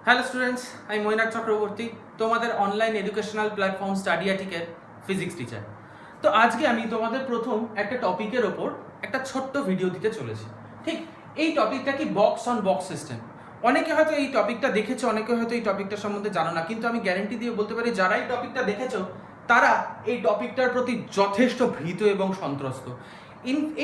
Hello students, আমি মৈনাক চক্রবর্তী, তোমাদের online educational platform স্টাডিয়াটিকের ফিজিক্স টিচার। তো আজকে আমি তোমাদের প্রথম একটা টপিকের ওপর একটা ছোট্ট ভিডিও দিতে চলেছি। ঠিক এই টপিকটা কি বক্স অন বক্স সিস্টেম। অনেকে হয়তো এই টপিকটা দেখেছো, অনেকে হয়তো এই টপিকটা সম্বন্ধে জানো না, কিন্তু আমি গ্যারেন্টি দিয়ে বলতে পারি যারা এই টপিকটা দেখেছো তারা এই টপিকটার প্রতি যথেষ্ট ভীত এবং সন্ত্রস্ত।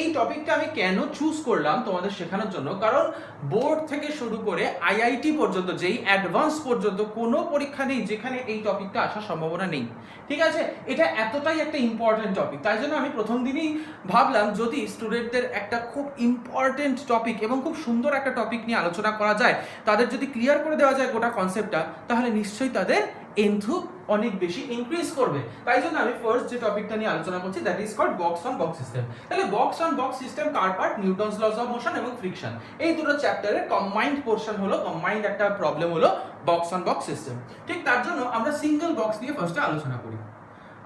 এই টপিকটা আমি কেন চুজ করলাম তোমাদের শেখানোর জন্য, কারণ বোর্ড থেকে শুরু করে আইআইটি পর্যন্ত, যেই অ্যাডভান্স পর্যন্ত কোনো পরীক্ষা নেই যেখানে এই টপিকটা আসার সম্ভাবনা নেই। ঠিক আছে, এটা এতটাই একটা ইম্পর্টেন্ট টপিক, তাই জন্য আমি প্রথম দিনই ভাবলাম যদি স্টুডেন্টদের একটা খুব ইম্পর্টেন্ট টপিক এবং খুব সুন্দর একটা টপিক নিয়ে আলোচনা করা যায়, তাদের যদি ক্লিয়ার করে দেওয়া যায় গোটা কনসেপ্টটা, তাহলে নিশ্চয়ই তাদের এন্থু অনেক বেশি ইনক্রিজ করবে। তাই জন্য আমি ফার্স্ট যে টপিকটা নিয়ে আলোচনা করছি, that is called box on box system. তাহলে বক্স অন বক্স সিস্টেম কার part? Newton's laws of motion এবং ফ্রিকশন, এই দুটো চ্যাপ্টারের কম্বাইন্ড পোর্শন হলো, কম্বাইন্ড একটা প্রবলেম হলো বক্স অন বক্স সিস্টেম। ঠিক তার জন্য আমরা সিঙ্গেল বক্স নিয়ে ফার্স্টে আলোচনা করি।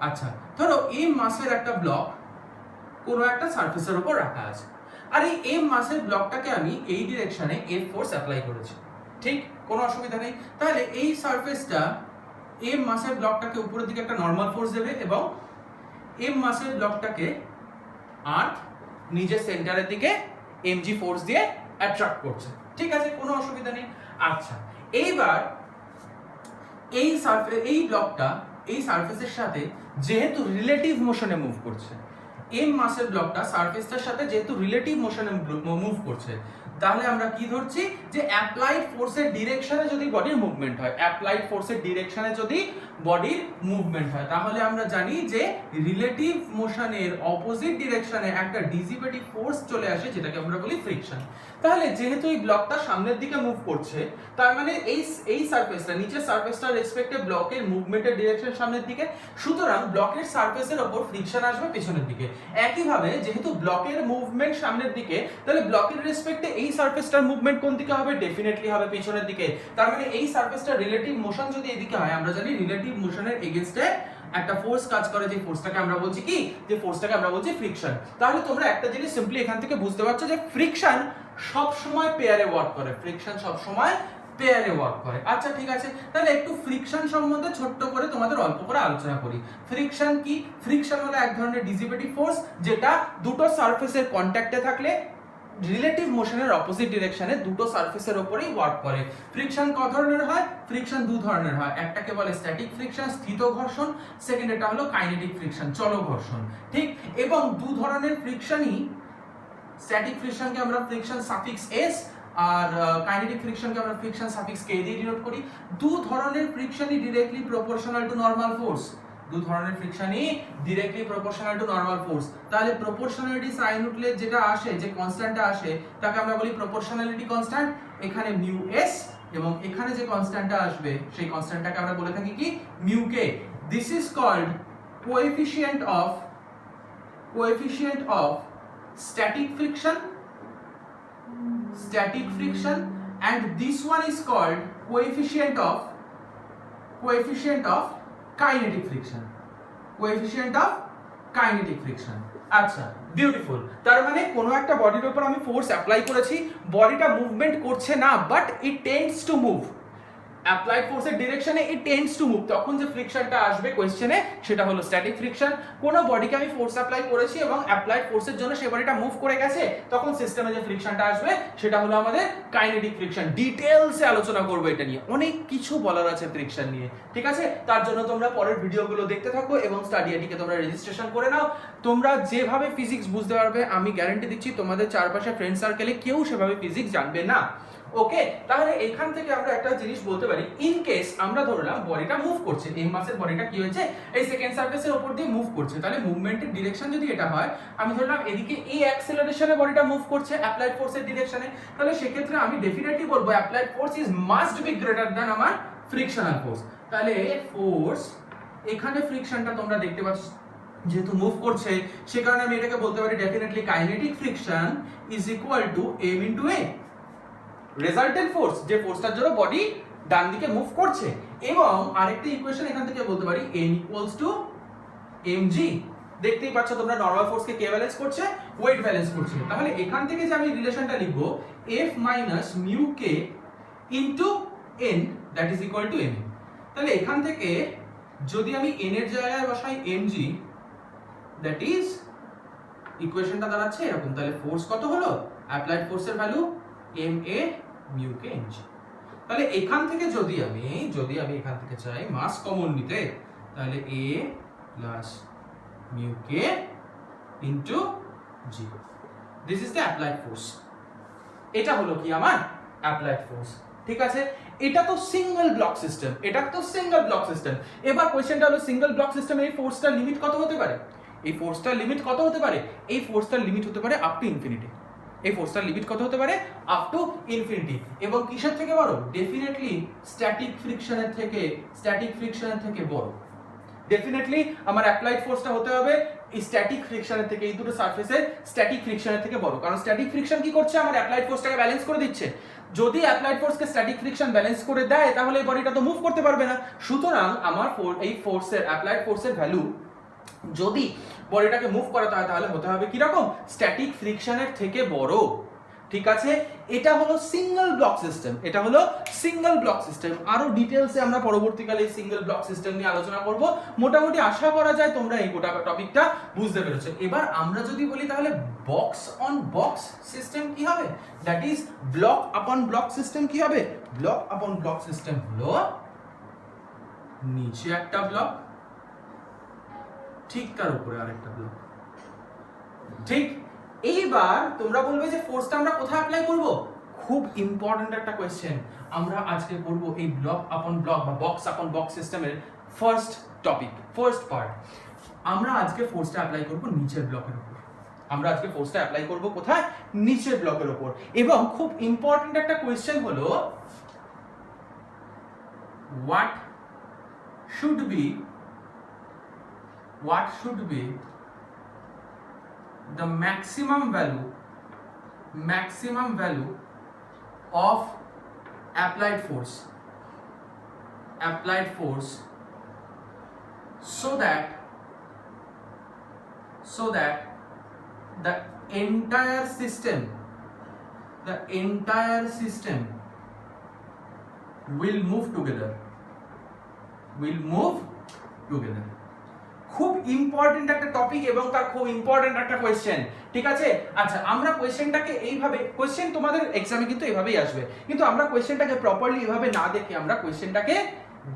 আচ্ছা, ধরো এম মাসের একটা ব্লক কোনো একটা সারফেসের উপর রাখা আছে, আর এই এম মাসের ব্লকটাকে আমি এই ডিরেকশনে এফ ফোর্স অ্যাপ্লাই করেছি। ঠিক, কোনো অসুবিধা নেই। তাহলে এই সারফেসটা এম মাসের ব্লকটাকে উপরের দিকে একটা নর্মাল ফোর্স দেবে এবং এম মাসের ব্লকটাকে আর্থ নিজের সেন্টারের দিকে এমজি ফোর্স দিয়ে অ্যাট্রাক্ট করছে। ঠিক আছে, কোনো অসুবিধা নেই। আচ্ছা, এইবার এই ব্লকটা এই সারফেসের সাথে যেহেতু রিলেটিভ মোশনে মুভ করছে, এম মাসের ব্লকটা সারফেসটার সাথে যেহেতু রিলেটিভ মোশনে মুভ করছে, তাহলে আমরা কি ধরছি যে অ্যাপ্লাইড ফোর্সের ডিরেকশনে যদি বডির মুভমেন্ট হয়, অ্যাপ্লাইড ফোর্সের ডিরেকশনে যদি বডির মুভমেন্ট হয়, তাহলে আমরা জানি যে রিলেটিভ মোশনের অপোজিট ডিরেকশনে একটা ডিসিপেটিভ ফোর্স চলে আসে, যেটাকে আমরা বলি ফ্রিকশন। তাহলে যেহেতু এই ব্লকটা সামনের দিকে মুভ করছে, তার মানে এই সারফেসটা, নিচের সারফেসটার রেসপেক্টে ব্লকের মুভমেন্টের ডিরেকশন সামনের দিকে, সুতরাং ব্লকের সারফেসের উপর ফ্রিকশন আসবে পেছনের দিকে। একইভাবে যেহেতু ব্লকের মুভমেন্ট সামনের দিকে, তাহলে ব্লকের রেসপেক্টে এই সারফেসটার মুভমেন্ট কোন দিকে হবে? ডেফিনেটলি হবে পেছনের দিকে। তার মানে এই সারফেসটার রিলেটিভ মোশন যদি এদিকে হয়, আমরা জানি রিলেটিভ মোশনের এগেইনস্টে একটা ফোর্স কাজ করে, যে ফোর্সটাকে আমরা বলছি কি? যে ফোর্সটাকে আমরা বলছি ফ্রিকশন। তাহলে তোমরা একটা জিনিস সিম্পলি এখান থেকে বুঝতে পারছো যে ফ্রিকশন সব সময় পেয়ারে ওয়ার্ক করে, ফ্রিকশন সব সময় পেয়ারে ওয়ার্ক করে। আচ্ছা ঠিক আছে, তাহলে একটু ফ্রিকশন সম্বন্ধে ছোট্ট করে তোমাদের অল্প করে আলোচনা করি। ফ্রিকশন কি? ফ্রিকশন হলো এক ধরনের ডিসিপেটিভ ফোর্স, যেটা দুটো সারফেসের কন্ট্যাক্টে থাকলে রিলেটিভ মোশনের অপোজিট ডিরেকশনে দুটো সারফেসের উপরেই ওয়ার্ক করে। ফ্রিকশন ক ধরনের হয়? ফ্রিকশন দু ধরনের হয়, একটাকে বলে স্ট্যাটিক ফ্রিকশন, স্থিত ঘর্ষণ, সেকেন্ড এটা হলো কাইনেটিক ফ্রিকশন, চল ঘর্ষণ। ঠিক, এবং দু ধরনের ফ্রিকশনই, স্ট্যাটিক ফ্রিকশনকে আমরা ফ্রিকশন সাফিক্স এস আর কাইনেটিক ফ্রিকশনকে আমরা ফ্রিকশন সাফিক্স কে দিয়ে ডিনোট করি। দু ধরনের ফ্রিকশনই directly proportional to normal force, দু ধরনের ফ্রিকশনই directly proportional to normal force. তাহলে প্রপোর্শনালিটি সাইন উঠলে যেটা আসে, যে কনস্ট্যান্টটা আসে, তাকে আমরা বলি প্রপোর্শনালিটি কনস্ট্যান্ট। এখানে মিউ এস এবং এখানে যে কনস্ট্যান্টটা আসবে সেই কনস্ট্যান্টটাকে আমরা বলে থাকি কি? Mu k. This is called coefficient of static friction, and this one is called coefficient of kinetic friction. আচ্ছা, বিউটিফুল। তার মানে কোনো একটা বডির উপর আমি ফোর্স অ্যাপ্লাই করেছি, বডিটা মুভমেন্ট করছে না, but it tends to move. Applied ফোর্সের ডিরেকশনে ইট টেন্ডস টু মুভ, তখন যে ফ্রিকশনটা আসবে কোশ্চেনে সেটা হলো স্ট্যাটিক ফ্রিকশন। কোনো বডিকে আমি ফোর্স অ্যাপ্লাই করেছি এবং অ্যাপ্লাইড ফোর্সের জন্য সেই বডিটা মুভ করে গেছে, তখন সিস্টেমে যে ফ্রিকশনটা আসবে সেটা হলো আমাদের কাইনেটিক ফ্রিকশন। ডিটেইলসে আলোচনা করব এটা নিয়ে, অনেক কিছু বলার আছে ফ্রিকশন নিয়ে। ঠিক আছে, তার জন্য তোমরা পরের ভিডিওগুলো দেখতে থাকো এবং স্টাডিয়াটিকে তোমরা রেজিস্ট্রেশন করে নাও। তোমরা যেভাবে ফিজিক্স বুঝতে পারবে, আমি গ্যারান্টি দিচ্ছি তোমাদের চারপাশে ফ্রেন্ড সার্কেলে কেউ সেভাবে ফিজিক্স জানবে না। ওকে, তাহলে এখান থেকে আমরা একটা জিনিস বলতে পারি, ইন কেস আমরা ধরলাম বডিটা মুভ করছে, এম মাসের বডিটা কি হয়েছে? এই সেকেন্ড সারফেসের উপর দিয়ে মুভ করছে, তাহলে মুভমেন্টের ডিরেকশন যদি এটা হয়, আমি ধরলাম এদিকে এই অ্যাক্সেলারেশনে বডিটা মুভ করছে অ্যাপ্লাইড ফোর্সের ডিরেকশনে, তাহলে সেক্ষেত্রে আমি ডেফিনেটলি বলবো applied force is must be greater than আমার ফ্রিকশনাল ফোর্স। তাহলে ফোর্স, এখানে ফ্রিকশনটা তোমরা দেখতে পাচ্ছ যেহেতু মুভ করছে, সে কারণে আমি এটাকে বলতে পারি definitely kinetic friction is equal to m into a, resultant force, যে ফোর্সটার জন্য বডি ডান দিকে মুভ করছে। এবং আরেকটা ইকুয়েশন এখান থেকে বলতে পারি n ইকুয়ালস টু mg। দেখতেই পাচ্ছ তোমরা নরমাল ফোর্সকে কে ব্যালেন্স করছে? ওয়েট ব্যালেন্স করছে। তাহলে এখান থেকে যে আমি রিলেশনটা লিখবো, F minus mu k into n that is equal to m. তাহলে এখান থেকে যদি আমি n এর জায়গায় বসাই mg, দ্যাট ইজ ইকুয়েশনটা দাঁড়াচ্ছে এরকম। তাহলে ফোর্স কত হলো, অ্যাপ্লাইড ফোর্সের value ma mu k mg। তাহলে এখান থেকে যদি আমি এখান থেকে চাই মাস কমন নিতে, তাহলে a plus mu k into g, this is the applied force. এটা হলো কি আমার অ্যাপ্লাইড ফোর্স। ঠিক আছে, এটা তো সিঙ্গেল ব্লক সিস্টেম, এবার কোশ্চেনটা হলো সিঙ্গেল ব্লক সিস্টেমে এই ফোর্সটার লিমিট কত হতে পারে? এই ফোর্সটার লিমিট হতে পারে আপ টু ইনফিনিটি। এবং কিসের থেকে বড়? ডেফিনেটলি স্ট্যাটিক ফ্রিকশনের থেকে বড়। ডেফিনেটলি আমার অ্যাপ্লাইড ফোর্সটা হতে হবে এই স্ট্যাটিক ফ্রিকশনের থেকে, এই দুটো সারফেসের স্ট্যাটিক ফ্রিকশনের থেকে বড়। কারণ স্ট্যাটিক ফ্রিকশন কি করছে, আমার অ্যাপ্লাইড ফোর্সটাকে ব্যালেন্স করে দিচ্ছে। যদি অ্যাপ্লাইড ফোর্সকে স্ট্যাটিক ফ্রিকশন ব্যালেন্স করে দেয়, তাহলে এই বডিটা তো মুভ করতে পারবে না। সুতরাং আমার এই ফোর্সের, অ্যাপ্লাইড ফোর্সের ভ্যালু যদি বডিটাকে মুভ করাতে হয়, তাহলে হতে হবে কি রকম? স্ট্যাটিক ফ্রিকশনের থেকে বড়। ঠিক আছে, এটা হলো সিঙ্গেল ব্লক সিস্টেম। আরো ডিটেইলসে আমরা পরবর্তীকালে এই সিঙ্গেল ব্লক সিস্টেম নিয়ে আলোচনা করব। মোটামুটি আশা করা যায় তোমরা এই গোটা টপিকটা বুঝতে পেরেছো। এবার আমরা যদি বলি তাহলে বক্স অন বক্স সিস্টেম কি হবে, দ্যাট ইজ ব্লক আপন ব্লক সিস্টেম কি হবে? ব্লক আপন ব্লক সিস্টেম হলো নিচে একটা ব্লক, ঠিক তার উপরে আরেকটা ব্লক। ঠিক, এইবার তোমরা বলবে যে ফোর্সটা আমরা কোথায় অ্যাপ্লাই করব? খুব ইম্পর্টেন্ট একটা কোশ্চেন। আমরা আজকে করব এই ব্লক আপন ব্লক বা বক্স আপন বক্স সিস্টেমের ফার্স্ট পার্ট। আমরা আজকে ফোর্সটা অ্যাপ্লাই করব নিচের ব্লকের উপর। কোথায়? নিচের ব্লকের উপর। এবং খুব ইম্পর্টেন্ট একটা কোশ্চেন হলো what should be the maximum value of applied force so that the entire system will move together. খুব ইম্পর্টেন্ট একটা টপিক এবং তার খুব ইম্পর্টেন্ট একটা কোশ্চেন। ঠিক আছে, আচ্ছা আমরা কোশ্চেনটাকে এইভাবে, কোশ্চেন তোমাদের এক্সামে কিন্তু এইভাবেই আসবে, কিন্তু আমরা কোশ্চেনটাকে প্রপারলি এভাবে না দেখে আমরা কোশ্চেনটাকে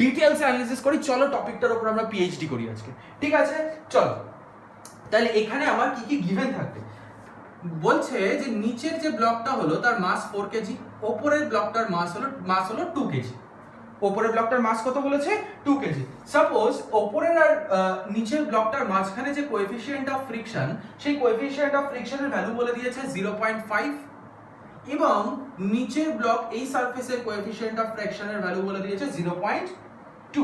ডিটেইলস অ্যানালিসিস করি। চলো টপিকটার উপর আমরা পিএইচডি করি আজকে। ঠিক আছে, চলো তাহলে এখানে আমার কি কি গিভেন থাকবে? বলছে যে নিচের যে ব্লকটা হলো তার মাস 4 কেজি, ওপরের ব্লকটার মাস হলো 2 কেজি। ওপরের ব্লকটার মাস কত বলেছে? 2 কেজি। সাপোজ ওপরের আর নিচের ব্লকটার মাঝখানে যে কোএফিসিয়েন্ট অফ ফ্রিকশন, সেই কোএফিসিয়েন্ট অফ ফ্রিকশনের ভ্যালু বলে দিয়েছে 0.5, এবং নিচের ব্লক এই সারফেসের কোএফিসিয়েন্ট অফ ফ্রিকশনের ভ্যালু বলে দিয়েছে 0.2।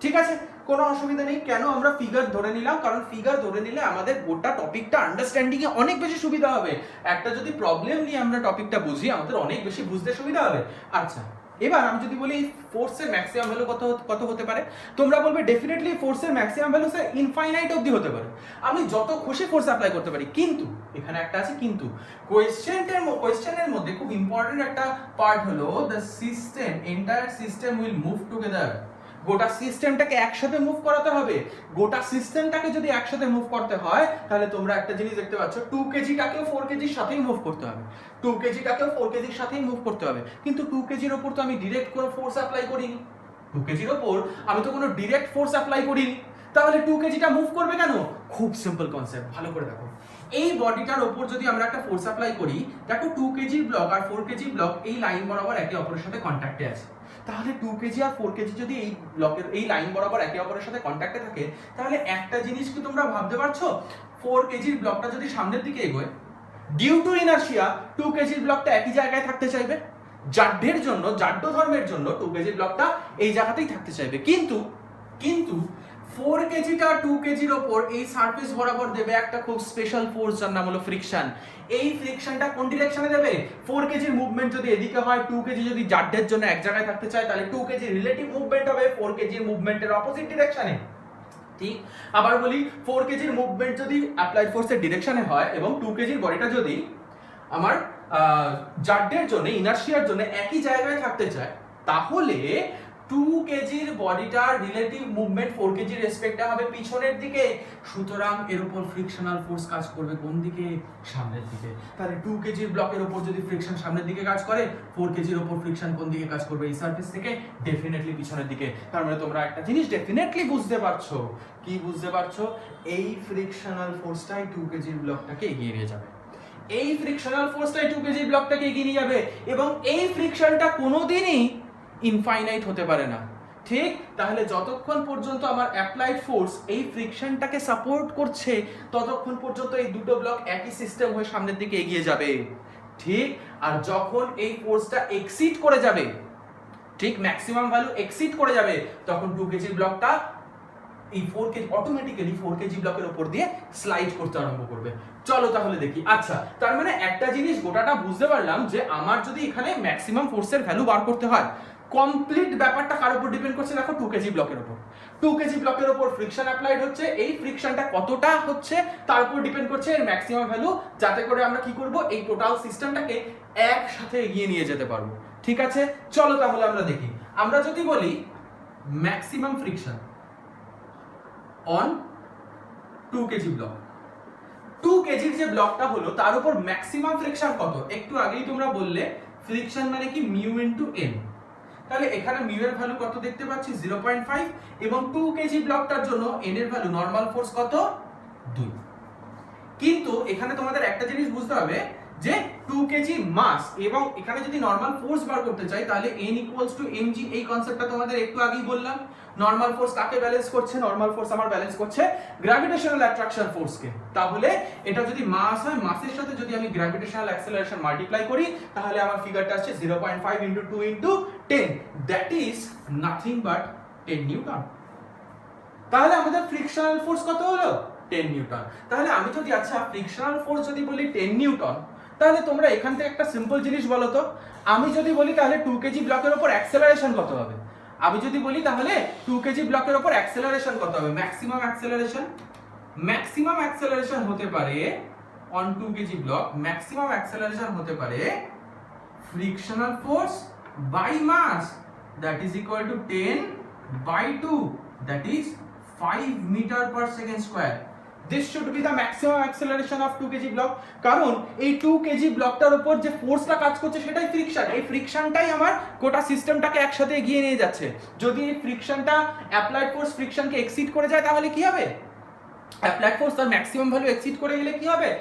ঠিক আছে, কোনো অসুবিধা নেই। কেন আমরা ফিগার ধরে নিলাম? কারণ ফিগার ধরে নিলে আমাদের গোটা টপিকটা আন্ডারস্ট্যান্ডিং এ অনেক বেশি সুবিধা হবে। একটা যদি প্রবলেম নিয়ে আমরা টপিকটা বুঝি, আমাদের অনেক বেশি বুঝতে সুবিধা হবে। আচ্ছা, এবার আমি যদি বলি ফোর্সের ম্যাক্সিমাম ভ্যালু কত হতে পারে, তোমরা বলবে ডেফিনেটলি ফোর্সের ম্যাক্সিমাম ভ্যালু স্যার ইনফাইনাইট অবধি হতে পারে, আমি যত খুশি ফোর্স অ্যাপ্লাই করতে পারি। কিন্তু এখানে একটা আছে কিন্তু, কোয়েশ্চেনের মধ্যে খুব ইম্পর্টেন্ট একটা পার্ট হলো the system, entire system will move together. গোটা সিস্টেমটাকে একসাথে মুভ করাতে হবে। গোটা সিস্টেমটাকে যদি একসাথে মুভ করতে হয়, তাহলে তোমরা একটা জিনিস দেখতে পাচ্ছ, 2 কেজিটাকেও 4 কেজির সাথেই মুভ করতে হবে। 2 কেজিটাকেও 4 কেজির সাথেই মুভ করতে হবে। কিন্তু 2 কেজির ওপর তো আমি ডিরেক্ট কোনো ফোর্স অ্যাপ্লাই করিনি। 2 কেজির ওপর আমি তো কোনো ডিরেক্ট ফোর্স অ্যাপ্লাই করিনি। তাহলে 2 কেজিটা মুভ করবে কেন? খুব সিম্পল কনসেপ্ট, ভালো করে দেখো। এই বডিটার ওপর যদি আমরা একটা ফোর্স অ্যাপ্লাই করি, দেখো 2 কেজির ব্লক আর 4 কেজির ব্লক এই লাইন বরাবর একে অপরের সাথে কন্ট্যাক্টে আছে। তাহলে 2 কেজি আর 4 কেজি যদি এই ব্লকের এই লাইন বরাবর একে অপরের সাথে কন্ট্যাক্টে থাকে, তাহলে একটা জিনিস কি তোমরা ভাবতে পারছো? 4 কেজির ব্লকটা যদি সামনের দিকে এগোয়, ডিউ টু ইনারশিয়া 2 কেজির ব্লকটা একই জায়গায় থাকতে চাইবে। জাড্যের জন্য, জাড্য ধর্মের জন্য 2 কেজির ব্লকটা এই জায়গাতেই থাকতে চাইবে। কিন্তু 4 কেজিটা 2 কেজির ওপর এই সারফেস বরাবর দেবে একটা খুব স্পেশাল ফোর্স, যার নাম হলো ফ্রিকশন। এই ফ্রিকশনটা কোন ডিরেকশনে দেবে? 4 কেজির মুভমেন্ট যদি এদিকে হয়, 2 কেজি যদি জাড্যের জন্য এক জায়গায় থাকতে চায়, তাহলে 2 কেজির রিলেটিভ মুভমেন্ট হবে 4 কেজির মুভমেন্টের অপোজিট ডিরেকশনে। ঠিক, আবার বলি, 4 কেজির মুভমেন্ট যদি অ্যাপ্লাইড ফোর্সের ডিরেকশনে হয় এবং 2 কেজির বডিটা যদি আমার জাড্যের জন্য, ইনারশিয়ার জন্য একই জায়গায় থাকতে চায়, তাহলে 2 কেজির বডিটার রিলেটিভ মুভমেন্ট 4 কেজির রেসপেক্টে হবে পিছনের দিকে, সুতরাং এর উপর ফ্রিকশনাল ফোর্স কাজ করবে কোন দিকে? সামনের দিকে। তাহলে 2 কেজির ব্লকের উপর যদি ফ্রিকশন সামনের দিকে কাজ করে, 4 কেজির উপর ফ্রিকশন কোন দিকে কাজ করবে? এই সারফেস থেকে ডেফিনেটলি পিছনের দিকে। তার মানে তোমরা একটা জিনিস ডেফিনেটলি বুঝতে পারছো। কি বুঝতে পারছো? এই ফ্রিকশনাল ফোর্সটাই 2 কেজির ব্লকটাকে এগিয়ে নিয়ে যাবে। এই ফ্রিকশনাল ফোর্সটাই 2 কেজির ব্লকটাকে এগিয়ে নিয়ে যাবে এবং এই ফ্রিকশনটা কোনোদিনই ইনফাইনাইট হতে পারে না। ঠিক? তাহলে যতক্ষণ পর্যন্ত আমার অ্যাপ্লাইড ফোর্স এই ফ্রিকশনটাকে সাপোর্ট করছে ততক্ষণ পর্যন্ত এই দুটো ব্লক একই সিস্টেম হয়ে সামনের দিকে এগিয়ে যাবে। ঠিক? আর যখন এই ফোর্সটা এক্সিড করে যাবে, ঠিক ম্যাক্সিমাম ভ্যালু এক্সিড করে যাবে, তখন 2 কেজি ব্লকটা এই 4 কেজি অটোমেটিক্যালি 4 কেজি ব্লকের উপর দিয়ে স্লাইড করতে আরম্ভ করবে। চলো তাহলে দেখি। আচ্ছা, তার মানে একটা জিনিস গোটাটা বুঝতে পারলাম যে আমার যদি এখানে ম্যাক্সিমাম ফোর্সের ভ্যালু বার করতে হয়, কমপ্লিট ব্যাপারটা কার উপর ডিপেন্ড করছে? দেখো 2 কেজি ব্লকের উপর। 2 কেজি ব্লকের উপর ফ্রিকশন অ্যাপ্লাইড হচ্ছে, এই ফ্রিকশনটা কতটা হচ্ছে তার উপর ডিপেন্ড করছে এর ম্যাক্সিমাম ভ্যালু, যাতে করে আমরা কি করব? এই টোটাল সিস্টেমটাকে একসাথে এগিয়ে নিয়ে যেতে পারবো। ঠিক আছে, চলো তাহলে আমরা দেখি। আমরা যদি বলি maximum friction on 2 kg block, 2 কেজির যে ব্লকটা হলো তার উপর ম্যাক্সিমাম ফ্রিকশন কত? একটু আগেই তোমরা বললে ফ্রিকশন মানে কি মিউ ইনটু এন। তাহলে এখানে মিউ এর ভ্যালু কত দেখতে পাচ্ছি? 0.5 এবং 2 কেজি ব্লকটার জন্য এন এর ভ্যালু নরমাল ফোর্স কত? 2। কিন্তু এখানে তোমাদের একটা জিনিস বুঝতে হবে যে 2 কেজি মাস এবং এখানে যদি নরমাল ফোর্স বার করতে চাই তাহলে n ইকুয়ালস টু mg, এই কনসেপ্টটা তোমাদের একটু আগেই বললাম। নরমাল ফোর্স কাকে ব্যালেন্স করছে? নরমাল ফোর্স আমার ব্যালেন্স করছে গ্র্যাভিটেশনাল অ্যাট্রাকশন ফোর্সকে। তাহলে এটা যদি মাস হয়, মাসের সাথে যদি আমি গ্র্যাভিটেশনাল অ্যাক্সেলারেশন মাল্টিপ্লাই করি তাহলে আমার ফিগারটা আসছে 0.5 * 2 * 10, that is nothing but 10 Newton. তাহলে আমাদের ফ্রিকশনাল ফোর্স কত হলো? 10 নিউটন। তাহলে আমি যদি আচ্ছা ফ্রিকশনাল ফোর্স যদি বলি 10 নিউটন, তাহলে তোমরা এখান থেকে একটা সিম্পল জিনিস বলো তো, আমি যদি বলি তাহলে 2 কেজি ব্লকের উপর অ্যাক্সেলারেশন কত হবে? আমি যদি বলি তাহলে 2 কেজি ব্লকের উপর অ্যাক্সেলারেশন কত হবে? ম্যাক্সিমাম অ্যাক্সেলারেশন হতে পারে on 2 kg block, maximum acceleration হতে পারে frictional force by mass, that is equal to 10/2, that is 5 metre per second square. This should be the maximum acceleration of 2 kg block, কারণ এই 2 KG ব্লকটার উপর যে ফোর্সটা কাজ করছে সেটাই ফ্রিকশন। এই ফ্রিকশনটাই আমার গোটা সিস্টেমটাকে একসাথে এগিয়ে নিয়ে যাচ্ছে। যদি এই ফ্রিকশনটা অ্যাপ্লাইড ফোর্স ফ্রিকশনকে এক্সিড করে যায় তাহলে কি হবে? অ্যাপ্লাইড ফোর্স তার ম্যাক্সিমাম ভ্যালু এক্সিড করে গেলে কি হবে?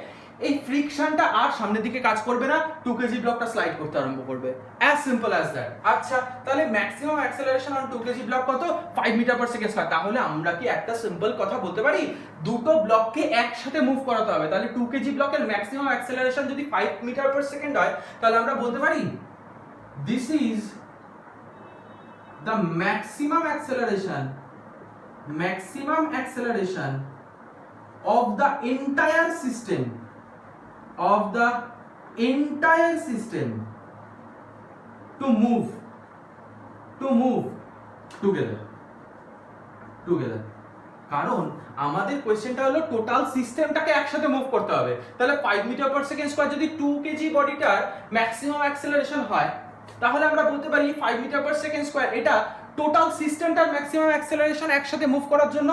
এই ফ্রিকশনটা আর সামনের দিকে কাজ করবে না, 2 কেজি ব্লকটা স্লাইড করতে আরম্ভ করবে। As simple as that. আচ্ছা, তাহলে maximum acceleration on 2 kg block কত? 5 মিটার পার সেকেন্ড স্কয়ার। তাহলে আমরা কি একটা সিম্পল কথা বলতে পারি? দুটো ব্লককে একসাথে মুভ করাতে হবে। তাহলে 2 কেজি ব্লকের ম্যাক্সিমাম অ্যাক্সেলারেশন যদি 5 মিটার পার সেকেন্ড হয়, তাহলে আমরা বলতে পারি this is the maximum acceleration of the entire system to move together। কারণ আমাদের কোশ্চেনটা হলো টোটাল সিস্টেমটাকে একসাথে মুভ করতে হবে। তাহলে 5 মিটার পার সেকেন্ড স্কয়ার যদি 2 কেজি বডিটার ম্যাক্সিমাম অ্যাক্সেলারেশন হয়, তাহলে আমরা বলতে পারি 5 মিটার পার সেকেন্ড স্কয়ার এটা টোটাল সিস্টেমটার ম্যাক্সিমাম অ্যাক্সেলারেশন একসাথে মুভ করার জন্য।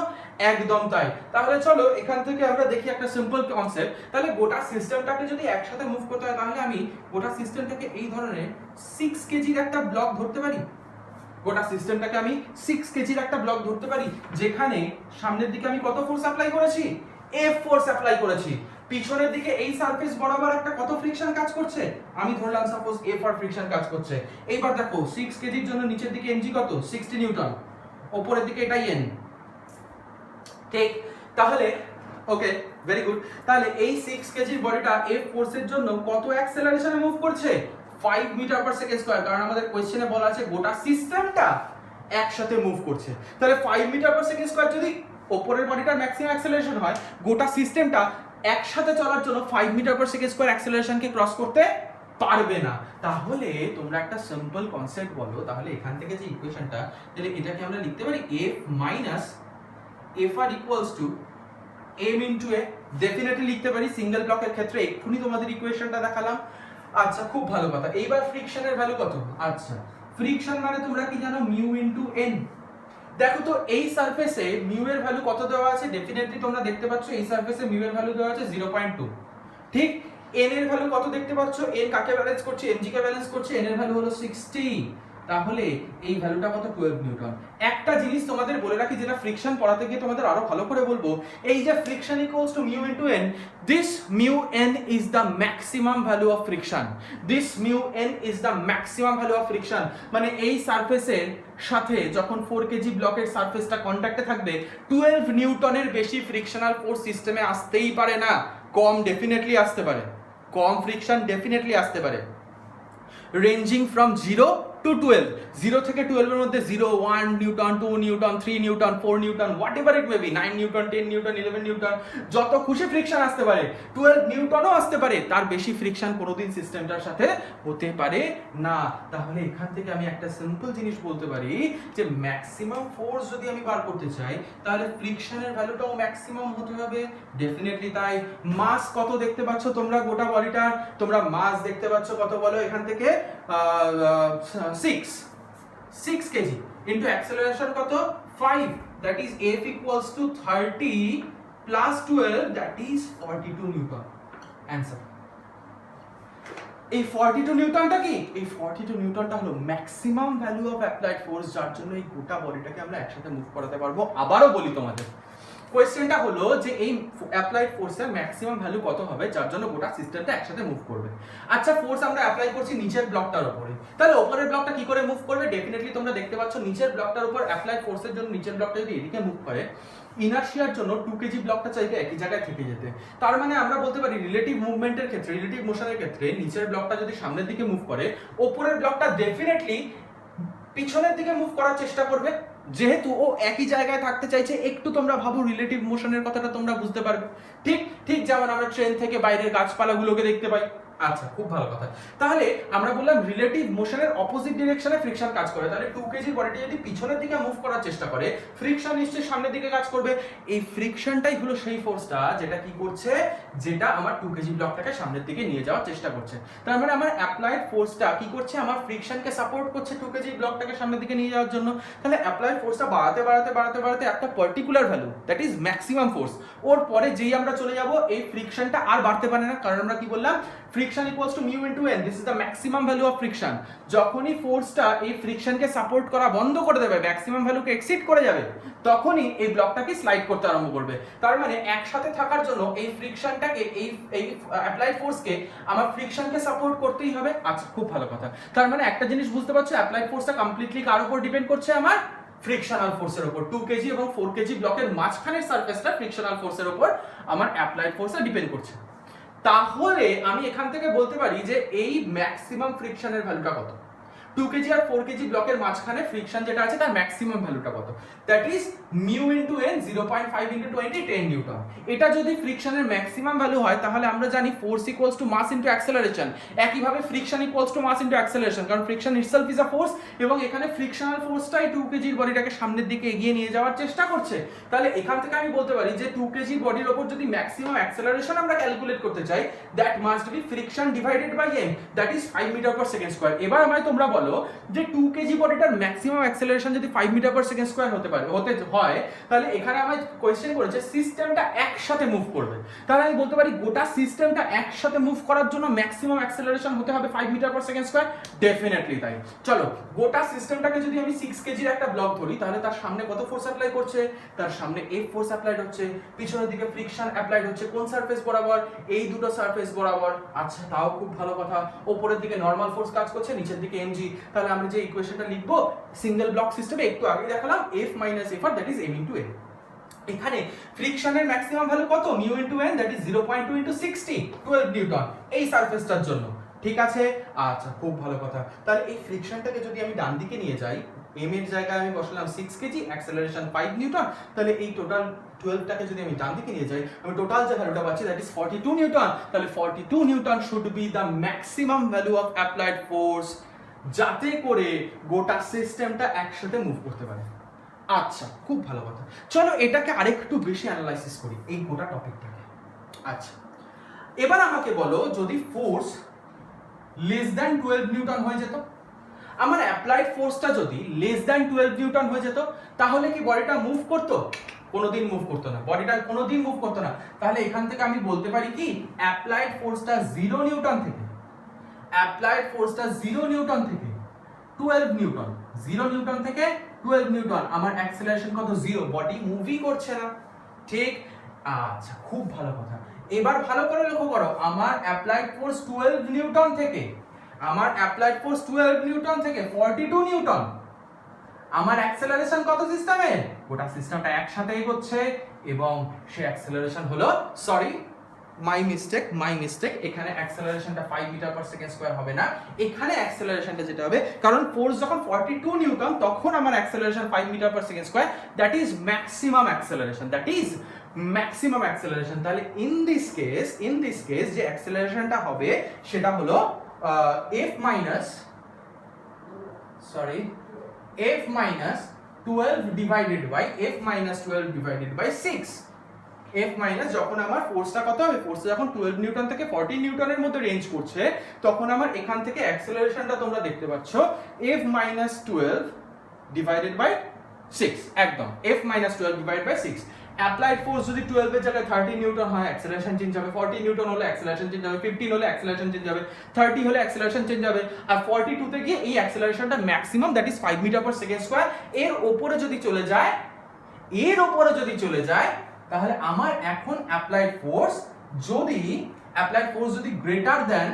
একদম তাই। তাহলে চলো এখান থেকে আমরা দেখি একটা সিম্পল কনসেপ্ট। তাহলে গোটা সিস্টেমটাকে যদি একসাথে মুভ করতে হয় তাহলে আমি গোটা সিস্টেমটাকে এই ধরনের 6 কেজির একটা ব্লক ধরতে পারি। গোটা সিস্টেমটাকে আমি 6 কেজির একটা ব্লক ধরতে পারি, যেখানে সামনের দিকে আমি কত ফোর্স অ্যাপ্লাই করেছি? F ফোর্স অ্যাপ্লাই করেছি। পিছনের দিকে এই সারফেস বরাবর একটা কত ফ্রিকশন কাজ করছে? আমি ধরলাম সাপোজ F আর ফ্রিকশন কাজ করছে। এইবার দেখো 6 কেজির জন্য নিচের দিকে mg কত? 60 নিউটন, উপরের দিকে এটাই n। ঠিক, তাহলে ওকে, ভেরি গুড। তাহলে এই 6 কেজির বডিটা F ফোর্সের জন্য কত অ্যাক্সেলারেশনে মুভ করছে? 5 মিটার পার সেকেন্ড স্কয়ার, কারণ আমাদের কোশ্চেনে বলা আছে গোটা সিস্টেমটা একসাথে মুভ করছে। তাহলে 5 মিটার পার সেকেন্ড স্কয়ার যদি উপরের বডিটার ম্যাক্সিমাম অ্যাক্সেলারেশন হয়, গোটা সিস্টেমটা একসাথে চলার জন্য 5 মিটার পার সেকেন্ড স্কয়ার অ্যাক্সেলারেশনকে ক্রস করতে পারবে না। তাহলে তোমরা একটা সিম্পল কনসেপ্ট বলো, তাহলে এখান থেকে যে ইকুয়েশনটা, তাহলে এটাকে আমরা লিখতে পারি F minus FR equals to m into a। Definitely লিখতে পারি সিঙ্গেল ব্লকের ক্ষেত্রে। এক্ষুনি তোমাদের ইকুয়েশনটা দেখালাম। আচ্ছা, খুব ভালো কথা। এইবার ফ্রিকশনের ভ্যালু কত? আচ্ছা, ফ্রিকশন মানে তোমরা কি জানো মিউ ইনটু এন। দেখো তো এই সারফেসে মিউ এর ভ্যালু কত দেওয়া আছে, ডেফিনেটলি তোমরা দেখতে পাচ্ছ এই সারফেসে মিউ এর ভ্যালু দেওয়া আছে 0.2, ঠিক। এন এর ভ্যালু কত দেখতে পাচ্ছ, এন কাকে ব্যালেন্স করছে, এমজি কে ব্যালেন্স করছে, এন এর ভ্যালু হলো 60, তাহলে এই ভ্যালুটা কত 12 নিউটন। একটা জিনিস তোমাদের বলে রাখি, যেটা ফ্রিকশন পড়াতে গিয়ে তোমাদের আরো ভালো করে বলবো, এই যে friction equals two mu into N, this mu N is the maximum value of friction, this mu N is the maximum value of friction. মানে এই সারফেসের সাথে যখন 4 কেজি ব্লকের সারফেসটা কন্ট্যাক্টে থাকবে, 12 নিউটনের বেশি ফ্রিকশনাল ফোর্স সিস্টেমে আসতেই পারে না, কম ডেফিনেটলি আসতে পারে, কম ফ্রিকশন ডেফিনেটলি আসতে পারে। রেঞ্জিং ফ্রম 0 to 12, 0 থেকে 12 এর মধ্যে 0, 1 Newton, 2 Newton, 3 Newton, 4 Newton, what ever it may be, 9 Newton, 10 Newton, 11 Newton, যত খুশি ফ্রিকশন আসতে পারে, 12 নিউটনও আসতে পারে, তার বেশি ফ্রিকশন কোনোদিন সিস্টেমটার সাথে হতে পারে না। তাহলে এখান থেকে আমি একটা সিম্পল জিনিস বলতে পারি যে ম্যাক্সিমাম ফোর্স যদি আমি বার করতে চাই, তাহলে ফ্রিকশনের ভ্যালুটাও ম্যাক্সিমাম হতে হবে, ডেফিনেটলি তাই। মাস কত দেখতে পাচ্ছ তোমরা গোটা বডিটার, তোমরা মাস দেখতে পাচ্ছ কত বলো এখান থেকে 6 কেজি ইনটু অ্যাক্সেলারেশন কত 5, that is F equals to 30 plus 12, that is 42 Newton. Answer এই 42 নিউটনটা কি, এই 42 নিউটনটা হলো maximum value of applied force, যার জন্য এই গোটা বডিটাকে আমরা একসাথে মুভ করাতে পারবো। আবারও বলি তোমাদের, কোয়েশ্চেনটা হলো যে এই অ্যাপ্লাইড ফোর্সের ম্যাক্সিমাম ভ্যালু কত হবে যার জন্য গোটা সিস্টেমটা একসাথে মুভ করবে। আচ্ছা, ফোর্স আমরা অ্যাপ্লাই করছি নিচের ব্লকটার উপরে, তাহলে উপরের ব্লকটা কি করে মুভ করবে, ডেফিনেটলি তোমরা দেখতে পাচ্ছ নিচের ব্লকটার উপর অ্যাপ্লাইড ফোর্সের জন্য নিচের ব্লকটা যদি এদিকে মুভ করে, ইনার্শিয়ার জন্য 2 কেজি ব্লকটা চাইবে একই জায়গায় থেকে যেতে। তার মানে আমরা বলতে পারি রিলেটিভ মুভমেন্টের ক্ষেত্রে, রিলেটিভ মোশনের ক্ষেত্রে নিচের ব্লকটা যদি সামনের দিকে মুভ করে, উপরের ব্লকটা ডেফিনেটলি পিছনের দিকে মুভ করার চেষ্টা করবে, যেহেতু ও একই জায়গায় থাকতে চাইছে। একটু তোমরা ভাবো রিলেটিভ মোশনের কথাটা তোমরা বুঝতে পারবে, ঠিক ঠিক যেমন আমরা ট্রেন থেকে বাইরের গাছপালাগুলোকে দেখতে পাই। আচ্ছা, খুব ভালো কথা। তাহলে আমরা বললাম রিলেটিভ মোশনের অপোজিট ডিরেকশনে ফ্রিকশন কাজ করে, তাহলে 2 কেজি বডিটি যদি পিছনের দিকে মুভ করার চেষ্টা করে, ফ্রিকশন নিশ্চয়ই সামনের দিকে কাজ করবে। এই ফ্রিকশনটাই হলো সেই ফোর্সটা যেটা কি করছে, যেটা আমার 2 কেজি ব্লকটাকে সামনের দিকে নিয়ে যাওয়ার চেষ্টা করছে। তার মানে আমার অ্যাপ্লাইড ফোর্সটা কি করছে, আমার ফ্রিকশনকে সাপোর্ট করছে 2 কেজি ব্লকটাকে সামনের দিকে নিয়ে যাওয়ার জন্য। তাহলে অ্যাপ্লাইড ফোর্সটা বাড়াতে বাড়াতে বাড়াতে বাড়াতে একটা particular value, that is maximum force, ওর পরে যেই আমরা চলে যাব, এই ফ্রিকশনটা আর বাড়তে পারে না, কারণ আমরা কি বললাম, friction equals two mu into N, this is the maximum value of friction. যখনই ফোর্সটা এই ফ্রিকশনকে সাপোর্ট করা বন্ধ করে দেবে, ম্যাক্সিমাম ভ্যালুকে এক্সিড করে যাবে, তখনই এই ব্লকটাকে স্লাইড করতে আরম্ভ করবে। তার মানে একসাথে থাকার জন্য এই ফ্রিকশনটাকে, এই অ্যাপ্লাইড ফোর্সকে আমার ফ্রিকশনকে সাপোর্ট করতেই হবে। আচ্ছা, খুব ভালো কথা। তার মানে একটা জিনিস বুঝতে পারছো, অ্যাপ্লাইড ফোর্সটা কমপ্লিটলি কার উপর ডিপেন্ড করছে, আমার ফ্রিকশনাল ফোর্সের উপর। 2 কেজি এবং 4 কেজি ব্লকের মাঝখানের সারফেসটা ফ্রিকশনাল ফোর্সের উপর আমার অ্যাপ্লাইড ফোর্সটা ডিপেন্ড করছে। তাহলে আমি এখান থেকে বলতে পারি যে এই ম্যাক্সিমাম ফ্রিকশনের ভ্যালুটা কত, 2 কেজি আর 4 কেজি ব্লকের মাঝখানে ফ্রিকশন যেটা আছে তার ম্যাক্সিমাম ভ্যালুটা কত, that is mu into N 0.5 into 20, 10 newton. এটা যদি ফ্রিকশনের ম্যাক্সিমাম ভ্যালু হয়, তাহলে আমরা জানি force equals to mass into acceleration. একইভাবে friction equals to mass into acceleration, কারণ friction itself is a force, এবং এখানে ফ্রিকশনাল ফোর্সটাই 2 কেজির বডিটাকে সামনের দিকে এগিয়ে নিয়ে যাওয়ার চেষ্টা করছে। তাহলে এখান থেকে আমি বলতে পারি যে 2 কেজির বডির উপর যদি ম্যাক্সিমাম অ্যাক্সেলারেশন আমরা ক্যালকুলেট করতে চাই, that must be friction divided by m, that is 5 metre per second square. এবার আমায় তোমরা বলো যে 2 কেজি বডিটার ম্যাক্সিমাম অ্যাক্সেলারেশন যদি 5 মিটার পার সেকেন্ড স্কয়ার হতে হয়, তাহলে এখানে আমায় কোয়েশ্চেন করেছে সিস্টেমটা একসাথে মুভ করবে। তাহলে আমি বলতে পারি গোটা সিস্টেমটা একসাথে মুভ করার জন্য ম্যাক্সিমাম অ্যাক্সেলারেশন হতে হবে 5 metre per second square, definitely তাই। চলো, গোটা সিস্টেমটাকে যদি আমি 6 কেজির একটা ব্লক ধরি, তাহলে তার সামনে কত ফোর্স অ্যাপ্লাই করছে, তার সামনে এফ ফোর্স অ্যাপ্লাইড হচ্ছে, পিছনের দিকে ফ্রিকশন অ্যাপ্লাইড হচ্ছে, কোন সারফেস বরাবর, এই দুটো সারফেস বরাবর। আচ্ছা, তাও খুব ভালো কথা। উপরের দিকে নরমাল ফোর্স কাজ করছে, নিচের দিকে এমজি। তাহলে আমরা যে ইকুয়েশনটা লিখবো সিঙ্গেল ব্লক সিস্টেমে, একটু আগে দেখালাম F minus F R, that is M into A. এখানে ফ্রিকশনের ম্যাক্সিমাম ভ্যালু কত, mu into N, that is 0.2 into 60, 12 newton এই সারফেসটার জন্য। ঠিক আছে, আচ্ছা, খুব ভালো কথা। তাহলে এই ফ্রিকশনটাকে যদি আমি ডান দিকে নিয়ে যাই, এম এর জায়গায় আমি বসালাম 6 কেজি, অ্যাক্সেলারেশন 5 নিউটন, তাহলে এই টোটাল 12টাকে যদি আমি ডান দিকে নিয়ে যাই, আমি টোটাল যে ভ্যালুটা পাচ্ছি দ্যাট ইজ 42 নিউটন। তাহলে 42 Newton should be the maximum value of applied force, যাতে করে গোটা সিস্টেমটা একসাথে মুভ করতে পারে। আচ্ছা, খুব ভালো কথা। চলো এটাকে আরেকটু বেশি অ্যানালাইসিস করি, এই গোটা টপিকটাকে। আচ্ছা, এবার আমাকে বলো, যদি ফোর্স লেস দ্যান 12 নিউটন হয়ে যেত, আমার অ্যাপ্লাইড ফোর্সটা যদি লেস দ্যান 12 নিউটন হয়ে যেত তাহলে কি বডিটা মুভ করতো? কোনোদিন মুভ করতো না, বডিটা কোনোদিন মুভ করতো না। তাহলে এখান থেকে আমি বলতে পারি কি অ্যাপ্লাইড ফোর্সটা 0 নিউটন থেকে, অ্যাপ্লাইড ফোর্সটা 0 নিউটন থেকে 12 নিউটন, 0 নিউটন থেকে 12 নিউটন, আমার অ্যাক্সেলারেশন কত? 0, বডি মুভই করছে না। ঠিক, আচ্ছা খুব ভালো কথা। এবার ভালো করে লক্ষ্য করো, আমার অ্যাপ্লাইড ফোর্স 12 নিউটন থেকে, আমার অ্যাপ্লাইড ফোর্স 12 নিউটন থেকে 42 নিউটন, আমার অ্যাক্সেলারেশন কত সিস্টেমে? গোটা সিস্টেমটা একসাথে এগোচ্ছে এবং সে অ্যাক্সেলারেশন হলো, সরি মাই মিস্টেক, এখানে অ্যাক্সেলারেশনটা 5 মিটার পার সেকেন্ড স্কয়ার হবে না, এখানে অ্যাক্সেলারেশনটা যেটা হবে, কারণ ফোর্স যখন 42 নিউটন তখন আমার acceleration 5 metre per second square, that is maximum acceleration, তাহলে ইন দিস কেস যে অ্যাক্সেলারেশনটা হবে সেটা হলো f minus 12 divided by 6, f minus যখন আমার ফোর্সটা কত হবে, ফোর্সটা যখন 12 নিউটন থেকে 40 নিউটনের মধ্যে রেঞ্জ করছে তখন আমার এখান থেকে অ্যাক্সেলারেশনটা তোমরা দেখতে পাচ্ছ f minus 12 divided by 6, একদম f minus 12 divided by 6। Applied force যদি 12 এর জায়গায় 30 নিউটন হয় অ্যাক্সেলারেশন চেঞ্জ হবে, 40 নিউটন হলে অ্যাক্সেলারেশন চেঞ্জ হবে, 15 হলে অ্যাক্সেলারেশন চেঞ্জ হবে, 30 হলে অ্যাক্সেলারেশন চেঞ্জ হবে, আর 42 তে গিয়ে এই অ্যাক্সেলারেশনটা maximum that is 5 metre per second square. এর উপরে যদি চলে যায় তাহলে আমার এখন অ্যাপ্লাইড ফোর্স যদি গ্রেটার দ্যান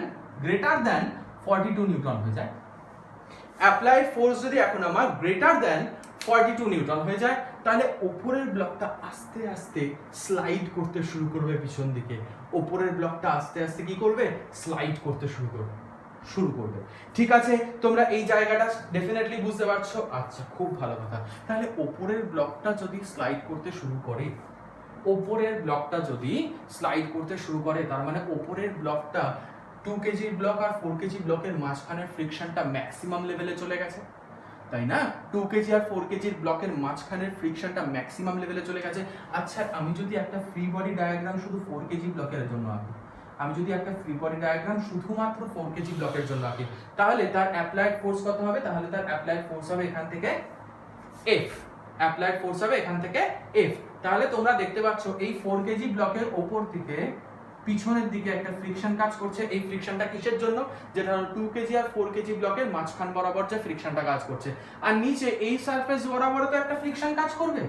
42 নিউটন হয়ে যায়, অ্যাপ্লাইড ফোর্স যদি এখন আমার গ্রেটার দ্যান 42 নিউটন হয়ে যায় তাহলে উপরের ব্লকটা আস্তে আস্তে স্লাইড করতে শুরু করবে পিছন দিকে, উপরের ব্লকটা আস্তে আস্তে কি করবে? স্লাইড করতে শুরু করবে। ঠিক আছে, তোমরা এই জায়গাটা ডেফিনেটলি বুঝতে পারছো। আচ্ছা খুব ভালো কথা। তাহলে উপরের ব্লকটা যদি স্লাইড করতে শুরু করে, তার মানে উপরের ব্লকটা 2 কেজি ব্লক আর 4 কেজি ব্লকের মাঝখানের ফ্রিকশনটা ম্যাক্সিমাম লেভেলে চলে গেছে, তাই না? 2 কেজি আর 4 কেজির ব্লকের মাঝখানের ফ্রিকশনটা ম্যাক্সিমাম লেভেলে চলে গেছে। আচ্ছা আমি যদি একটা ফ্রি বডি ডায়াগ্রাম শুধু 4 কেজি ব্লকের জন্য আঁকি, শুধুমাত্র 4 কেজি ব্লকের জন্য আঁকি, তাহলে তার অ্যাপ্লাইড ফোর্স কত হবে? তাহলে তার অ্যাপ্লাইড ফোর্স হবে এখান থেকে F, তাহলে তোমরা দেখতে পাচ্ছ এই 4 কেজি ব্লকের উপর থেকে পিছনের দিকে একটা ফ্রিকশন কাজ করছে। এই ফ্রিকশনটা কিসের জন্য? যেটা হলো 2 কেজি আর 4 কেজি ব্লকের মাঝখান বরাবর যে ফ্রিকশনটা কাজ করছে, আর নিচে এই সারফেস বরাবর তো একটা ফ্রিকশন কাজ করবে।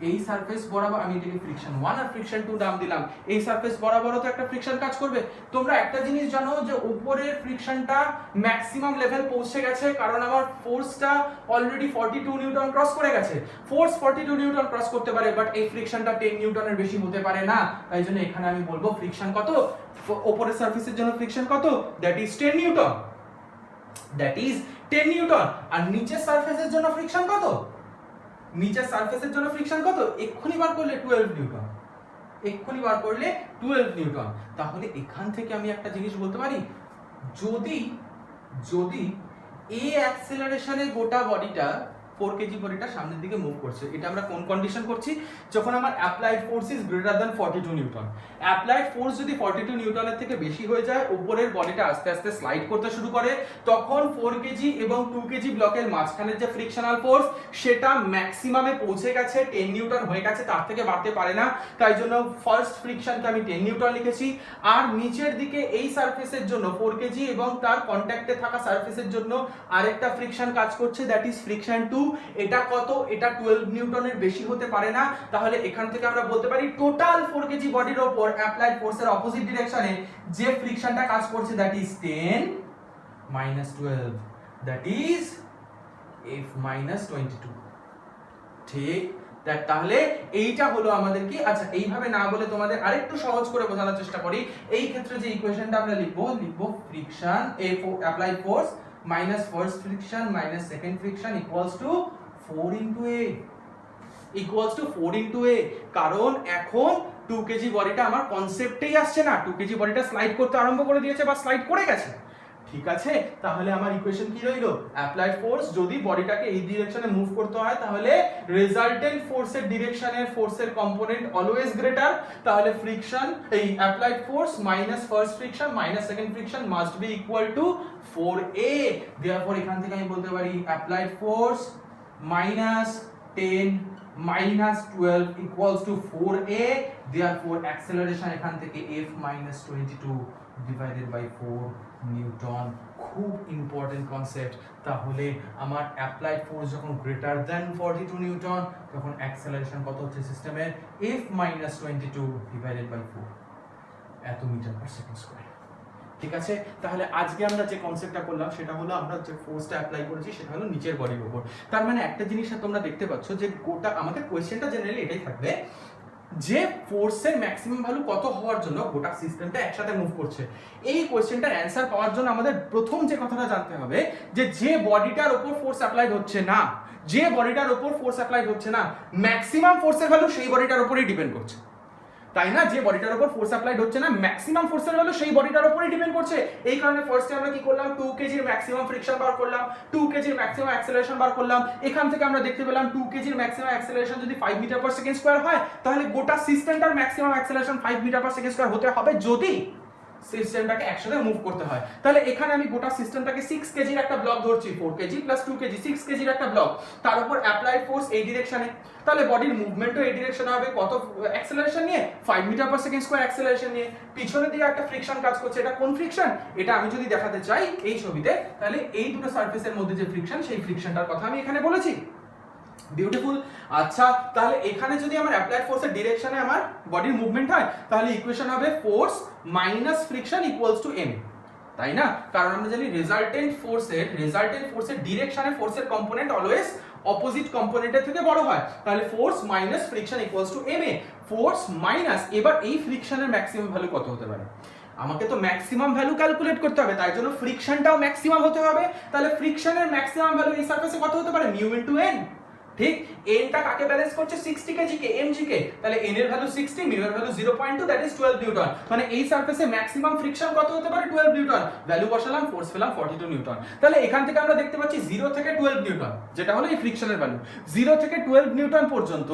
এই সারফেস বরাবর আমি এটাকে ফ্রিকশন 1 আর ফ্রিকশন 2 নাম দিলাম, এই সারফেস বরাবরও তো একটা ফ্রিকশন কাজ করবে। তোমরা একটা জিনিস জানো যে উপরের ফ্রিকশনটা ম্যাক্সিমাম লেভেল পৌঁছে গেছে কারণ আমার ফোর্সটা অলরেডি 42 নিউটন ক্রস করে গেছে। ফোর্স 42 নিউটন ক্রস করতে পারে, বাট এই ফ্রিকশনটা 10 নিউটনের বেশি হতে পারে না। তাই জন্য এখানে আমি বলবো ফ্রিকশন কত? উপরের সারফেসের জন্য ফ্রিকশন কত? That is 10 Newton. আর নিচের সারফেসের জন্য ফ্রিকশন কত? এক্ষুনি বার করলে 12 নিউটন। তাহলে এখান থেকে আমি একটা জিনিস বলতে পারি, যদি এই অ্যাক্সেলারেশনে গোটা বডিটা 4 কেজি বডিটা সামনের দিকে মুভ করছে, এটা আমরা কোন কন্ডিশন করছি? যখন আমার applied force is greater than 42 Newton. Applied force যদি 42 নিউটনের থেকে বেশি হয়ে যায়, উপরের বডিটা আস্তে আস্তে স্লাইড করতে শুরু করে, তখন 4 কেজি এবং 2 কেজি ব্লকের মাঝখানের যে ফ্রিকশনাল ফোর্স সেটা ম্যাক্সিমামে পৌঁছে গেছে, 10 নিউটন হয়ে গেছে, তার থেকে বাড়তে পারে না। তাই জন্য ফার্স্ট ফ্রিকশনকে আমি 10 নিউটন লিখেছি। আর নিচের দিকে এই সারফেসের জন্য 4 কেজি এবং তার কন্ট্যাক্টে থাকা সারফেসের জন্য আরেকটা ফ্রিকশন কাজ করছে, দ্যাট ইজ ফ্রিকশন 2। এটা কত? এটা 12 নিউটনের বেশি হতে পারে না। তাহলে এখান থেকে আমরা বলতে পারি টোটাল 4 কেজি বডির উপর অ্যাপ্লাইড ফোর্সের অপোজিট ডিরেকশনে যে ফ্রিকশনটা কাজ করছে that is 10 minus 12, that is F minus 22। ঠিক, তাহলে এইটা হলো আমাদের কি? আচ্ছা এইভাবে না বলে তোমাদের আরেকটু সহজ করে বোঝানোর চেষ্টা করি। এই ক্ষেত্রে যে ইকুয়েশনটা আমরা লিখবো friction applied force minus first friction minus second friction equals to 4 into a, কারণ এখন 2 কেজি বডিটা আমার কনসেপ্টেই আসছে না, 2 কেজি বডিটা স্লাইড করতে আরম্ভ করে দিয়েছে বা স্লাইড করে গেছে। ঠিক আছে, তাহলে আমার ইকুয়েশন কি রইলো, অ্যাপ্লাইড ফোর্স যদি বডিটাকে এই ডিরেকশনে মুভ করতে হয় তাহলে রেজাল্টেন্ট ফোর্সের ডিরেকশনের ফোর্সের কম্পোনেন্ট অলওয়েজ গ্রেটার, তাহলে ফ্রিকশন এই applied force minus first friction minus second friction must be equal to 4a। Therefore এখান থেকে আমি বলতে পারি applied force minus 10 minus 12 equals to 4a, therefore acceleration এখান থেকে f minus 22 divided by 4 Newton. খুব ইম্পর্টেন্ট কনসেপ্ট। তাহলে আমার অ্যাপ্লাইড ফোর্স যখন গ্রেটার দ্যান 42 নিউটন তখন অ্যাক্সেলারেশন কত হচ্ছে সিস্টেমের, f minus 22 divided by 4 এত মিটার পার সেকেন্ড স্কয়ার। ঠিক আছে, তাহলে আজকে আমরা যে কনসেপ্টটা করলাম সেটা হলো আমরা যে ফোর্সটা অ্যাপ্লাই করেছি সেটা হলো নিচের বডির উপর। তার মানে একটা জিনিস তোমরা দেখতে পাচ্ছ যে গোটা আমাদের কোয়েশ্চেনটা জেনারেলি এটাই থাকবে যে ফোর্সের ম্যাক্সিমাম ভ্যালু কত হওয়ার জন্য গোটা সিস্টেমটা একসাথে মুভ করছে। এই কোয়েশ্চেনটার অ্যান্সার পাওয়ার জন্য আমাদের প্রথম যে কথাটা জানতে হবে যে বডিটার উপর ফোর্স অ্যাপ্লাইড হচ্ছে না, যে বডিটার উপর ফোর্স অ্যাপ্লাইড হচ্ছে না ম্যাক্সিমাম ফোর্সের ভ্যালু সেই বডিটার উপরেই ডিপেন্ড করছে, তাই না? যে বডিটার উপর ফোর্স অ্যাপ্লাইড হচ্ছে না ম্যাক্সিমাম ফোর্সের ভ্যালু সেই বডিটার উপরেই ডিপেন্ড করছে। এই কারণে ফার্স্টে আমরা কি করলাম, 2 কেজির ম্যাক্সিমাম ফ্রিকশন বার করলাম, 2 কেজির ম্যাক্সিমাম অ্যাক্সেলারেশন বার করলাম। এখান থেকে আমরা দেখতে পেলাম 2 কেজির ম্যাক্সিমাম অ্যাক্সেলারেশন যদি 5 মিটার পার সেকেন্ড স্কয়ার হয় তাহলে গোটা সিস্টেমটার maximum acceleration 5 metre per second square হতে হবে যদি সিস্টেমটাকে একসাথে মুভ করতে হয়। তাহলে এখানে আমি গোটা সিস্টেমটাকে 6 কেজির একটা ব্লক ধরছি, 4 কেজি প্লাস 2 কেজি 6 কেজির একটা ব্লক, তার উপর অ্যাপ্লাইড ফোর্স এই ডিরেকশনে, তাহলে বডির মুভমেন্টও এই ডিরেকশনে হবে কত অ্যাক্সেলারেশন নিয়ে, 5 metre per second square acceleration নিয়ে। পিছনের দিকে একটা ফ্রিকশন কাজ করছে, এটা কোন ফ্রিকশন, এটা আমি যদি দেখাতে চাই এই ছবিতে তাহলে এই দুটো সারফেসের মধ্যে যে ফ্রিকশন সেই ফ্রিকশনটার কথা আমি এখানে বলেছি। বিউটিফুল। আচ্ছা, তাহলে এখানে যদি আমার অ্যাপ্লাইড ফোর্সের ডিরেকশনে আমার বডির মুভমেন্ট হয় তাহলে ইকুয়েশন হবে force minus friction equals two m, তাই না? কারণ আমরা জানি রেজাল্টেন্ট ফোর্সের ডিরেকশনে ফোর্সের কম্পোনেন্ট অলওয়েজ অপোজিট কম্পোনেন্টের থেকে বড় হয়, তাহলে force minus friction equals two ma। Force minus, এবার এই ফ্রিকশনের ম্যাক্সিমাম ভ্যালু কত হতে পারে, আমাকে তো ম্যাক্সিমাম ভ্যালু ক্যালকুলেট করতে হবে, তাই জন্য ফ্রিকশনটাও ম্যাক্সিমাম হতে হবে। তাহলে ফ্রিকশনের ম্যাক্সিমাম ভ্যালু এই সারফেসে কত হতে পারে, মিউ ইনটু n। ঠিক, n টা কাকে ব্যালেন্স করছে, 60 কেজি কে mg কে, তাহলে n এর ভ্যালু 60, মিউ এর ভ্যালু 0.2 দ্যাট ইজ 12 নিউটন। মানে এই সারফেসে ম্যাক্সিমাম ফ্রিকশন কত হতে পারে, 12 নিউটন। ভ্যালু বসালাম, ফোর্স পেলাম 42 নিউটন। তাহলে এখান থেকে আমরা দেখতে পাচ্ছি 0 থেকে 12 নিউটন যেটা হলো এই ফ্রিকশনের ভ্যালু, 0 থেকে 12 নিউটন পর্যন্ত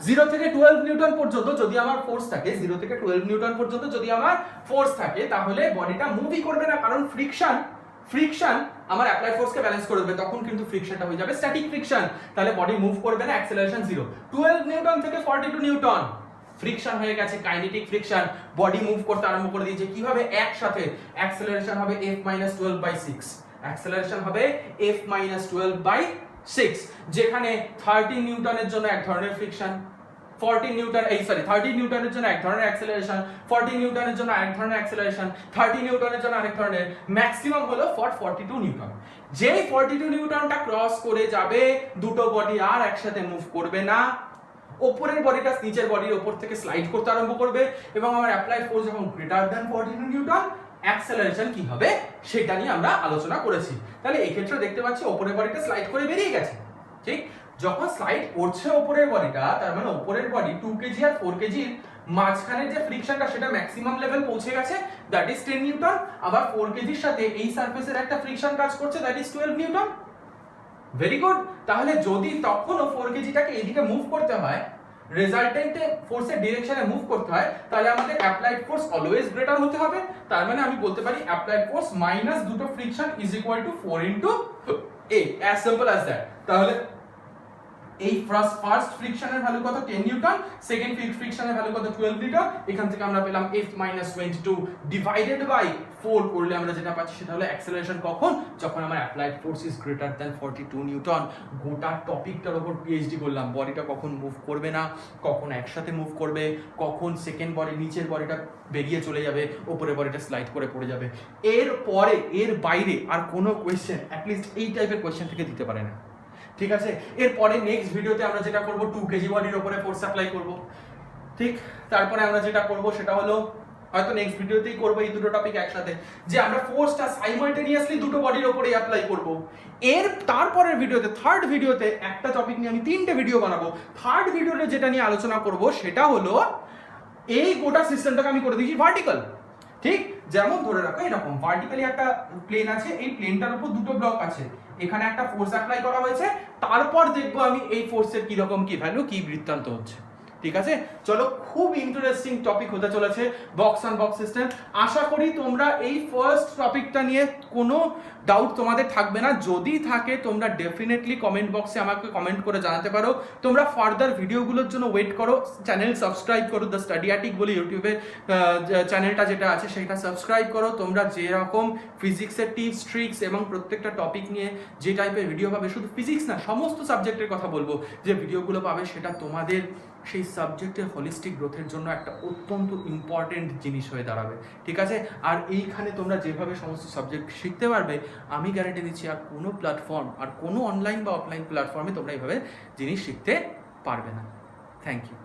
0 থেকে 12 নিউটন পর্যন্ত যদি আমার ফোর্স থাকে, 0 থেকে 12 নিউটন পর্যন্ত যদি আমার ফোর্স থাকে তাহলে বডিটা মুভই করবে না, কারণ ফ্রিকশন আমার অ্যাপ্লাইড ফোর্সকে ব্যালেন্স করে দেবে, তখন কিন্তু ফ্রিকশনটা হয়ে যাবে স্ট্যাটিক ফ্রিকশন, তাহলে বডি মুভ করবে না, অ্যাক্সেলারেশন 0। 12 নিউটন থেকে 42 নিউটন ফ্রিকশন হয়ে গেছে কাইনেটিক ফ্রিকশন, বডি মুভ করতে আরম্ভ করে দিয়েছে। কিভাবে, একসাথে অ্যাক্সেলারেশন হবে f-12/6, অ্যাক্সেলারেশন হবে f-12/6, যেখানে 30 নিউটনের জন্য এক ধরনের ফ্রিকশন, 30 নিউটনের জন্য এক ধরনের অ্যাক্সেলারেশন, 40 নিউটনের জন্য আরেক ধরনের অ্যাক্সেলারেশন, 30 নিউটনের জন্য আরেক ধরনের, ম্যাক্সিমাম হলো 42 নিউটন। যেই 42 নিউটনটা ক্রস করে যাবে দুটো বডি আর একসাথে মুভ করবে না, উপরের বডিটা নিচের বডির উপর থেকে স্লাইড করতে আরম্ভ করবে, এবং আমার অ্যাপ্লাইড ফোর্স যখন গ্রেটার দ্যান 42 নিউটন অ্যাক্সেলারেশন কি হবে সেটা নিয়ে আমরা আলোচনা করেছি। তাহলে এই ক্ষেত্রে দেখতে পাচ্ছি উপরের বডিটা স্লাইড করে বেরিয়ে গেছে। ঠিক, যখন স্লাইড করছে উপরের বডিটা, তার মানে উপরের বডি 2 কেজি আর 4 কেজির মাঝখানে যে ফ্রিকশনটা সেটা ম্যাক্সিমাম লেভেল পৌঁছে গেছে, দ্যাট ইজ 10 নিউটন। আবার 4 কেজির সাথে এই সারফেসের একটা ফ্রিকশন কাজ করছে, that is 12 Newton. Very good. তাহলে যদি তখনও 4 কেজিটাকে এইদিকে মুভ করতে হয়, রেজাল্টেন্ট ফোর্সের ডিরেকশনে মুভ করতে হয়, তাহলে আমাদের অ্যাপ্লাইড ফোর্স অলওয়েজ গ্রেটার হতে হবে। তার মানে আমি বলতে পারি অ্যাপ্লাইড ফোর্স মাইনাস দুটো friction is equal two 4 into a, as simple as that. তাহলে এই ফার্স্ট ফ্রিকশনের ভ্যালু কত, 10 নিউটন, সেকেন্ড ফ্রিকশনের ভ্যালু কত, 12 নিউটন। এখান থেকে আমরা পেলাম f-22 ডিভাইডেড বাই 4 করলে আমরা যেটা পাচ্ছি সেটা হলো অ্যাক্সেলারেশন কখন, যখন আমার applied force is greater than 42 Newton. গোটা টপিকটার উপর পিএইচডি করলাম, বডিটা কখন মুভ করবে না, কখন একসাথে মুভ করবে, কখন সেকেন্ড বডি নিচের বডিটা বেরিয়ে চলে যাবে, উপরের বডিটা স্লাইড করে পড়ে যাবে। এরপরে এর বাইরে আর কোনো কোয়েশ্চেন অ্যাটলিস্ট এই টাইপের কোয়েশ্চেন থেকে দিতে পারে না। ঠিক আছে, এরপরে নেক্সট ভিডিওতে আমরা যেটা করব 2 কেজি বডির উপরে ফোর্স অ্যাপ্লাই করব। ঠিক, তারপরে আমরা যেটা করব সেটা হলো হয়তো নেক্সট ভিডিওতেই করব এই দুটো টপিক একসাথে, যে আমরা ফোর্সটা সাইমালটেনিয়াসলি দুটো বডির উপরে অ্যাপ্লাই করব। এর তারপরের ভিডিওতে, থার্ড ভিডিওতে একটা টপিক নিয়ে আমি 3টে ভিডিও বানাবো। থার্ড ভিডিওতে যেটা নিয়ে আলোচনা করব সেটা হলো এই গোটা সিস্টেমটাকে আমি করে দিয়েছি ভার্টিক্যাল। ঠিক, যেমন ধরে রাখো এরকম ভার্টিক্যালি একটা প্লেন আছে, এই প্লেনটার উপর দুটো ব্লক আছে, এখানে একটা ফোর্স অ্যাপ্লাই করা হয়েছে, তারপর দেখবো আমি এই ফোর্সের কিরকম কি ভ্যালু কি বৃত্তান্ত হচ্ছে। ঠিক আছে, চলো খুব ইন্টারেস্টিং টপিক হতে চলেছে বক্স অন বক্স সিস্টেম। আশা করি তোমরা এই ফার্স্ট টপিকটা নিয়ে কোনো ডাউট তোমাদের থাকবে না। যদি থাকে তোমরা ডেফিনেটলি কমেন্ট বক্সে আমাকে কমেন্ট করে জানাতে পারো। তোমরা ফার্দার ভিডিওগুলোর জন্য ওয়েট করো, চ্যানেল সাবস্ক্রাইব করো, দ্য স্টাডি অ্যাটিক বলে ইউটিউবে চ্যানেলটা যেটা আছে সেটা সাবস্ক্রাইব করো। তোমরা যেরকম ফিজিক্সের টিপস ট্রিক্স এবং প্রত্যেকটা টপিক নিয়ে যে টাইপের ভিডিও পাবে, শুধু ফিজিক্স না সমস্ত সাবজেক্টের কথা বলবো, যে ভিডিওগুলো পাবে সেটা তোমাদের সেই সাবজেক্টের হোলিস্টিক গ্রোথের জন্য একটা অত্যন্ত ইম্পর্টেন্ট জিনিস হয়ে দাঁড়াবে। ঠিক আছে, আর এইখানে তোমরা যেভাবে সমস্ত সাবজেক্ট শিখতে পারবে, আমি গ্যারান্টি দিচ্ছি আর কোনো প্ল্যাটফর্ম, আর কোনো অনলাইন বা অফলাইন প্ল্যাটফর্মে তোমরা এইভাবে জিনিস শিখতে পারবে না। Thank you.